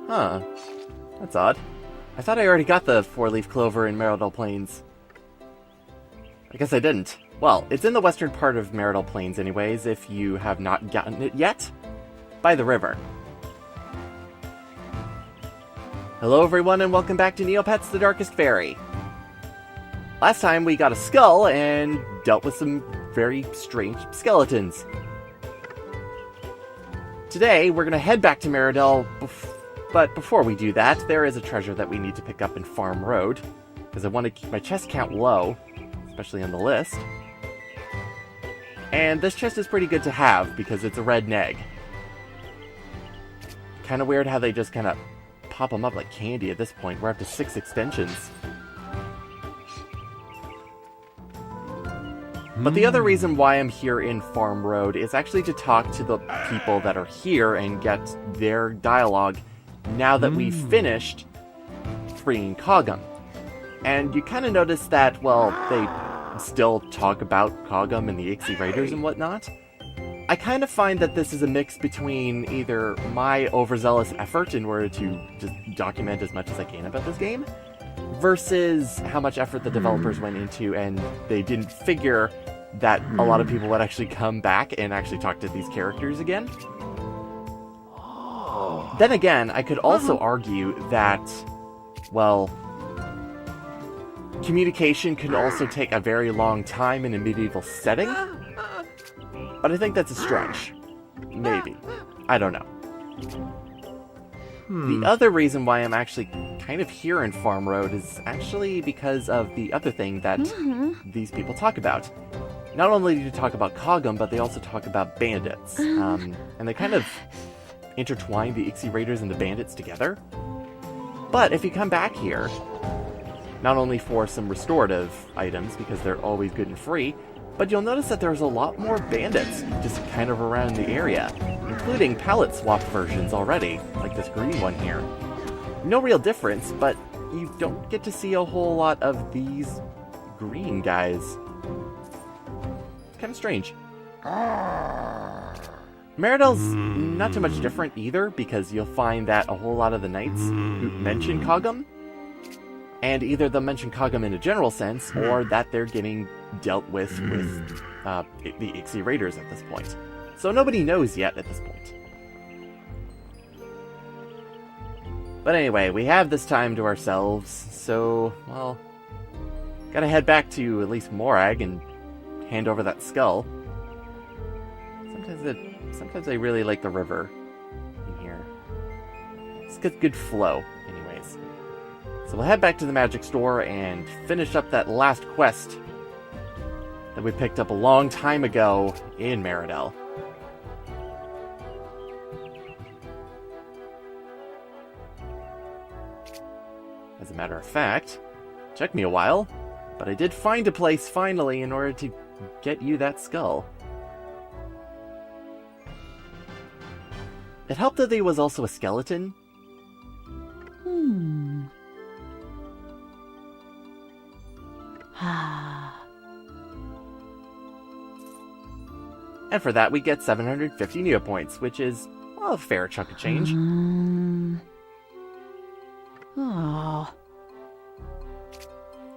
Huh. That's odd. I thought I already got the 4-leaf clover in Meridal Plains. I guess I didn't. Well, it's in the western part of Meridal Plains anyways, if you have not gotten it yet. By the river. Hello everyone and welcome back to Neopets, the Darkest Faerie. Last time we got a skull and dealt with some very strange skeletons. Today we're going to head back to Meridal, but before we do that, there is a treasure that we need to pick up in Farm Road, because I want to keep my chest count low, especially on the list. And this chest is pretty good to have, because it's a red neg. Kind of weird how they just kind of pop them up like candy at this point. We're up to 6 extensions. But the other reason why I'm here in Farm Road is actually to talk to the people that are here and get their dialogue now that we've finished freeing Kogum. And you kind of notice that, well, they still talk about Kogum and the Ixie Raiders and whatnot. I kind of find that this is a mix between either my overzealous effort in order to just document as much as I can about this game, versus how much effort the developers went into and they didn't figure that a lot of people would actually come back and actually talk to these characters again. Then again, I could also argue that, well, communication can also take a very long time in a medieval setting, but I think that's a stretch. Maybe. I don't know. The other reason why I'm actually kind of here in Farm Road is actually because of the other thing that these people talk about. Not only do you talk about Kogum, but they also talk about bandits. And they kind of intertwine the Ixie Raiders and the bandits together. But if you come back here, not only for some restorative items, because they're always good and free, but you'll notice that there's a lot more bandits just kind of around the area, including palette swap versions already, like this green one here. No real difference, but you don't get to see a whole lot of these green guys. It's kind of strange. Meridal's not too much different either, because you'll find that a whole lot of the knights who mention Kogum, and either they'll mention Kogum in a general sense, or that they're getting dealt with the Ixie Raiders at this point. So nobody knows yet at this point. But anyway, we have this time to ourselves, so, well, gotta head back to at least Morag and hand over that skull. Sometimes I really like the river in here. It's got good flow, anyways. So we'll head back to the magic store and finish up that last quest that we picked up a long time ago in Meridal. As a matter of fact, it took me a while, but I did find a place finally in order to get you that skull. It helped that he was also a skeleton. And for that we get 750 Neopoints, which is, well, a fair chunk of change.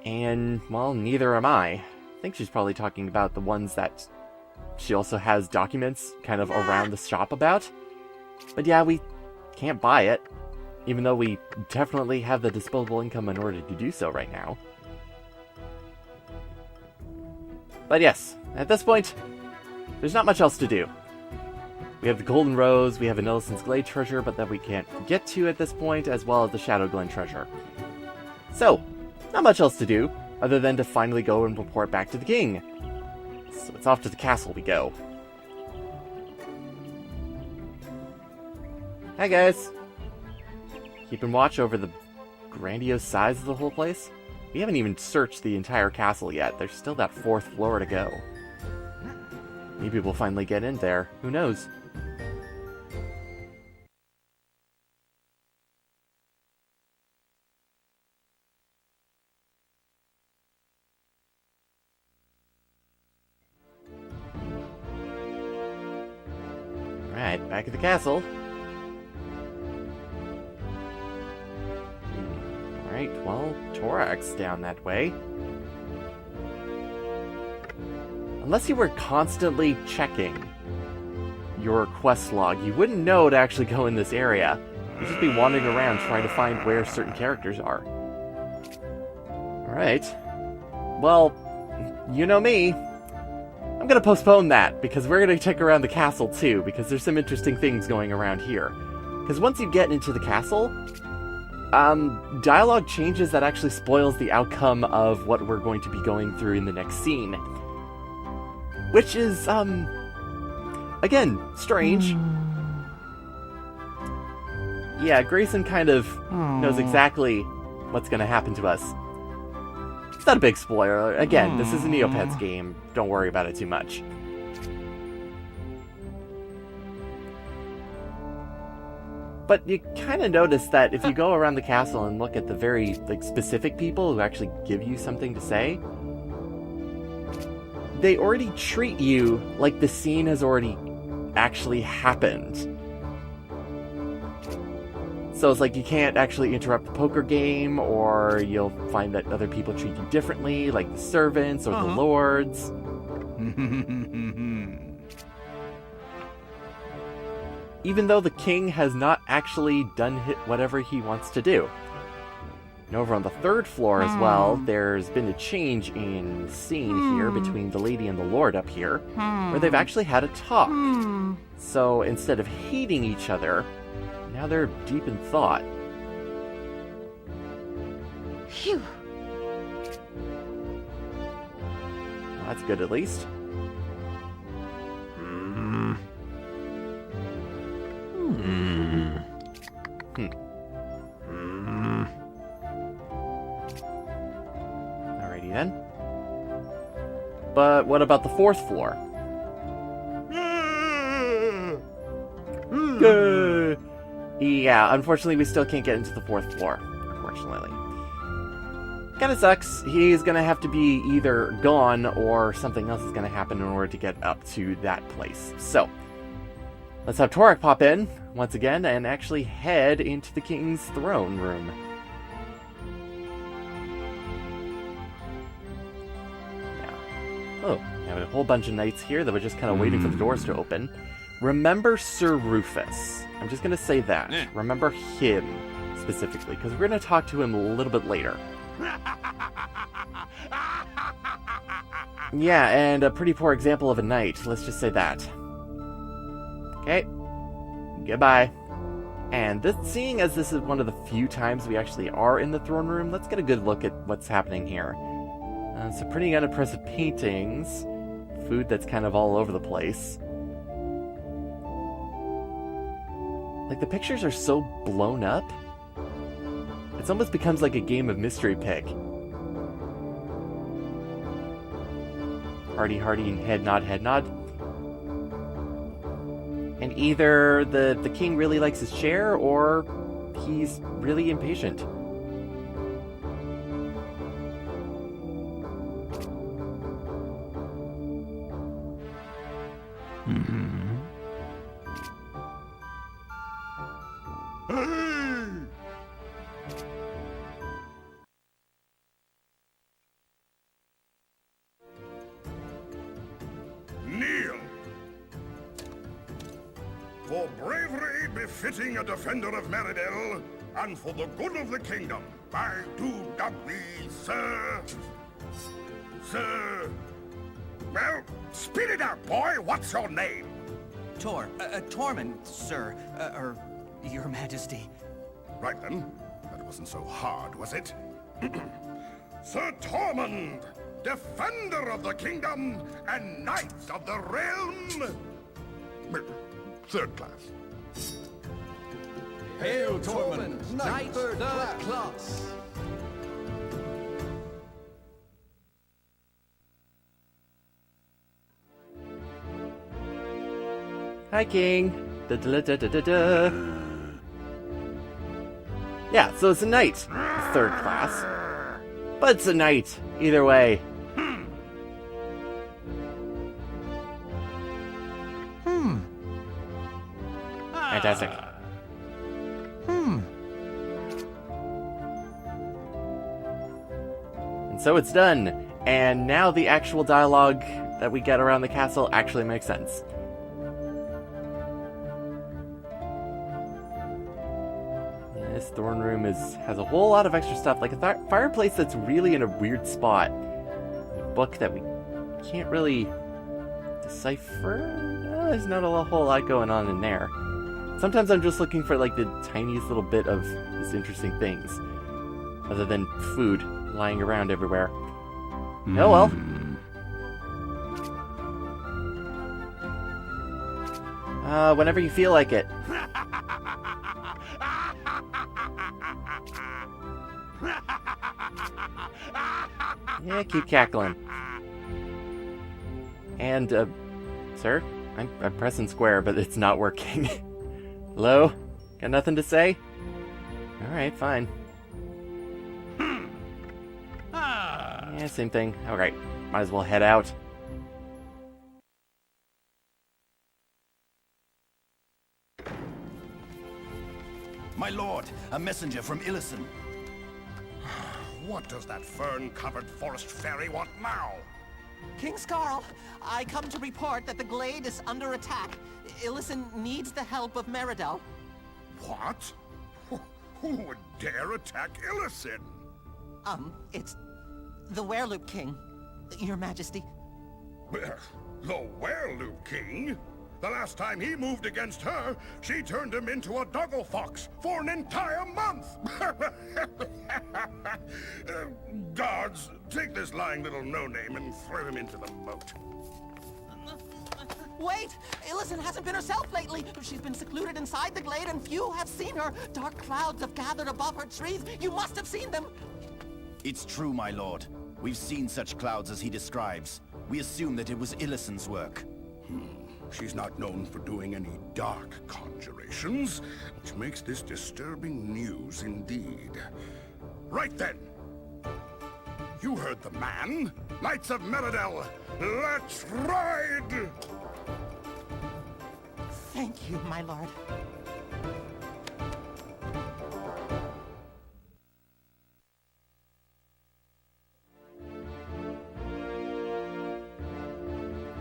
And, well, neither am I. I think she's probably talking about the ones that she also has documents kind of around the shop about. But yeah, we can't buy it, even though we definitely have the disposable income in order to do so right now. But yes, at this point, there's not much else to do. We have the Golden Rose, we have an Illisen's Glade treasure, but that we can't get to at this point, as well as the Shadow Glen treasure. So, not much else to do, other than to finally go and report back to the king. So it's off to the castle we go. Hi guys! Keeping watch over the grandiose size of the whole place? We haven't even searched the entire castle yet. There's still that 4th floor to go. Maybe we'll finally get in there. Who knows? Alright, back at the castle. Alright, well, Torak's down that way. Unless you were constantly checking your quest log, you wouldn't know to actually go in this area. You'd just be wandering around trying to find where certain characters are. Alright. Well, you know me. I'm gonna postpone that, because we're gonna check around the castle too, because there's some interesting things going around here. Because once you get into the castle, dialogue changes that actually spoils the outcome of what we're going to be going through in the next scene. Which is, again, strange. Yeah, Grayson kind of knows exactly what's gonna happen to us. It's not a big spoiler. Again, this is a Neopets game. Don't worry about it too much. But you kind of notice that if you go around the castle and look at the very specific people who actually give you something to say, they already treat you like the scene has already actually happened. So it's like you can't actually interrupt the poker game, or you'll find that other people treat you differently, like the servants or the lords. Even though the king has not actually done whatever he wants to do. And over on the 3rd floor as well, there's been a change in scene here between the lady and the lord up here, where they've actually had a talk. So instead of hating each other, now they're deep in thought. Phew. Well, that's good at least. Alrighty then. But what about the 4th floor? Yeah, unfortunately we still can't get into the 4th floor, unfortunately. Kinda sucks. He's gonna have to be either gone or something else is gonna happen in order to get up to that place. So, let's have Torak pop in, once again, and actually head into the king's throne room. Yeah. Oh, we have a whole bunch of knights here that were just kind of waiting for the doors to open. Remember Sir Rufus. I'm just going to say that. Remember him, specifically, because we're going to talk to him a little bit later. Yeah, and a pretty poor example of a knight. Let's just say that. Okay. Goodbye. And seeing as this is one of the few times we actually are in the throne room, let's get a good look at what's happening here. Some pretty unimpressive paintings. Food that's kind of all over the place. Like, the pictures are so blown up, it almost becomes like a game of mystery pick. Hardy, and head nod. And either the king really likes his chair, or he's really impatient. Kneel! For bravery befitting a defender of Meridel, and for the good of the kingdom, I do dub thee, Sir... Well, spit it out, boy! What's your name? Tormund, sir, or your majesty. Right then. That wasn't so hard, was it? Sir Tormund, defender of the kingdom and knight of the realm. 3rd class. Hail Tormund, knight 3rd class. Hi, King. Da-da-da-da-da-da. Yeah, so it's a knight. 3rd class. But it's a knight, either way. Fantastic. so it's done. And now the actual dialogue that we get around the castle actually makes sense. This throne room has a whole lot of extra stuff, like a fireplace that's really in a weird spot. A book that we can't really decipher. No, there's not a whole lot going on in there. Sometimes I'm just looking for like the tiniest little bit of these interesting things, other than food lying around everywhere. Oh well. Whenever you feel like it. Yeah, keep cackling. And, sir? I'm pressing square, but it's not working. Hello? Got nothing to say? Alright, fine. Yeah, same thing. Alright, might as well head out. My lord, a messenger from Illison. What does that fern-covered forest fairy want now? King Skarl, I come to report that the glade is under attack. Illison needs the help of Meridel. What? Who would dare attack Illison? It's the Werloop King, Your Majesty. The Werloop King? The last time he moved against her, she turned him into a doggle fox for an entire month! Guards, take this lying little no-name and throw him into the moat. Wait! Illison hasn't been herself lately. She's been secluded inside the glade and few have seen her. Dark clouds have gathered above her trees. You must have seen them. It's true, my lord. We've seen such clouds as he describes. We assume that it was Illison's work. She's not known for doing any dark conjurations, which makes this disturbing news indeed. Right then. You heard the man. Knights of Meridel, let's ride! Thank you, my lord.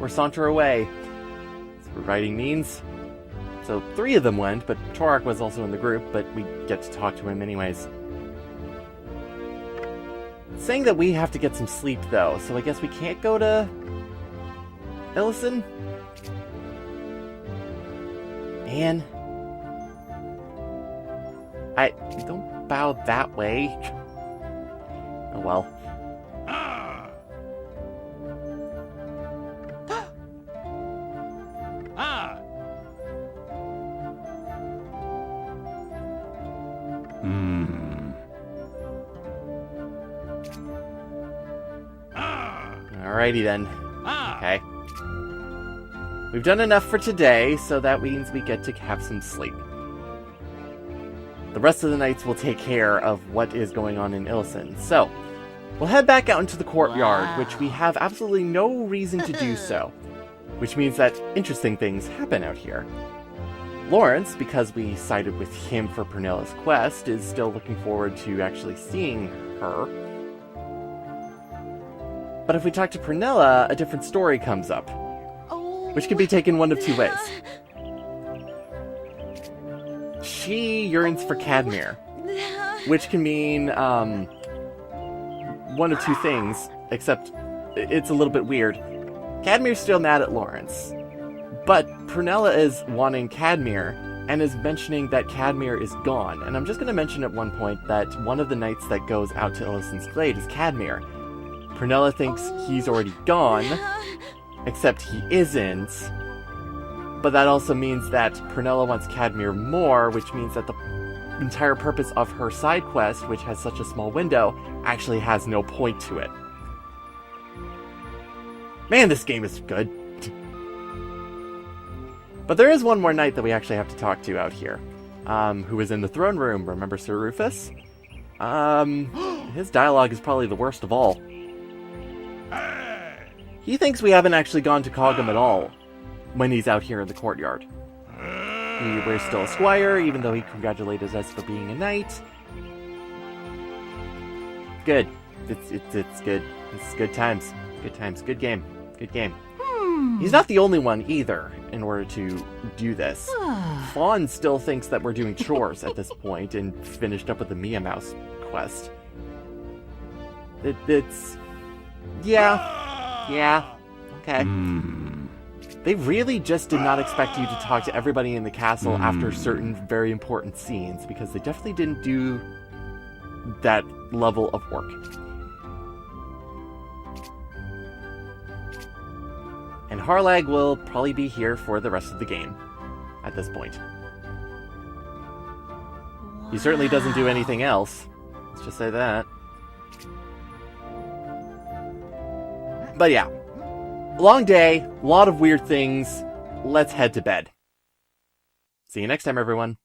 Or saunter away. That's what riding means. So 3 of them went, but Torok was also in the group, but we get to talk to him anyways. It's saying that we have to get some sleep though, so I guess we can't go to Illison? Man. Don't bow that way. Oh well. Alrighty then. Okay. We've done enough for today, so that means we get to have some sleep. The rest of the nights will take care of what is going on in Illison. So, we'll head back out into the courtyard, which we have absolutely no reason to do so. Which means that interesting things happen out here. Lawrence, because we sided with him for Pernella's quest, is still looking forward to actually seeing her. But if we talk to Pernilla, a different story comes up. Which can be taken one of 2 ways. She yearns for Cadmere. Which can mean, one of 2 things, except it's a little bit weird. Cadmere's still mad at Lawrence. But Pernilla is wanting Cadmere, and is mentioning that Cadmere is gone. And I'm just going to mention at one point that one of the knights that goes out to Illison's Glade is Cadmere. Pernilla thinks he's already gone, except he isn't. But that also means that Pernilla wants Cadmere more, which means that the entire purpose of her side quest, which has such a small window, actually has no point to it. Man, this game is good. But there is one more knight that we actually have to talk to out here, who was in the throne room. Remember Sir Rufus? His dialogue is probably the worst of all. He thinks we haven't actually gone to Cogum at all when he's out here in the courtyard. We're still a squire, even though he congratulated us for being a knight. Good. It's good. It's good times. Good times. Good game. Good game. He's not the only one either in order to do this. Fawn still thinks that we're doing chores at this point and finished up with the Mia Mouse quest. It's... Yeah. Okay. They really just did not expect you to talk to everybody in the castle after certain very important scenes, because they definitely didn't do that level of work. And Harlag will probably be here for the rest of the game at this point. He certainly doesn't do anything else. Let's just say that. But yeah. Long day, a lot of weird things. Let's head to bed. See you next time, everyone.